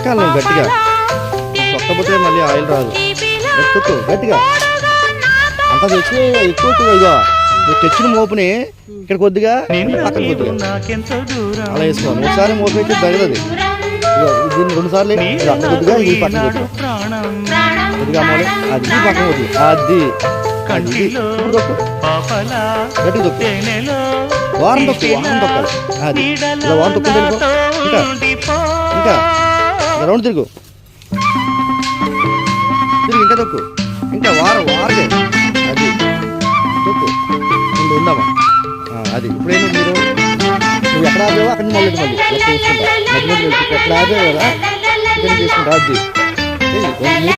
తొక్కాలి నువ్వు గట్టిగా. తొక్కకపోతే మళ్ళీ ఆయిల్ రాదు. తొక్కు గట్టిగా. అంతా తెచ్చి ఎక్కువ ఇదిగో నువ్వు తెచ్చిన మోపుని ఇక్కడ కొద్దిగా పక్కన కొద్దిగా అలా వేసుకోవాలి. ఒకసారి మోపు అయితే తగలది. దీన్ని 2 సార్లు అక్కడ కొద్దిగా ఈ పక్కన కొద్దిగా కొద్దిగా అమ్మాలి. అది ఈ పక్కన కొద్దిగా అది అది ఇప్పుడు తొక్కు గట్టి తొక్కు. వారం తొక్కాలి. అది ఇలా వారం తొక్కు. ఇంకా రౌండ్ తిరుగు ఇంకా తొక్కు. ఇంకా వారగే అది తొక్కు. ఉందామా అది ఇప్పుడేమో మీరు నువ్వు ఎక్కడ ఆపేవో అక్కడ మళ్ళీ మళ్ళీ ఎక్కడ చూసుకుంటా మధ్య మధ్యలో ఎక్కడ ఆపేవు కదా ఇక్కడ తీసుకుంటా అది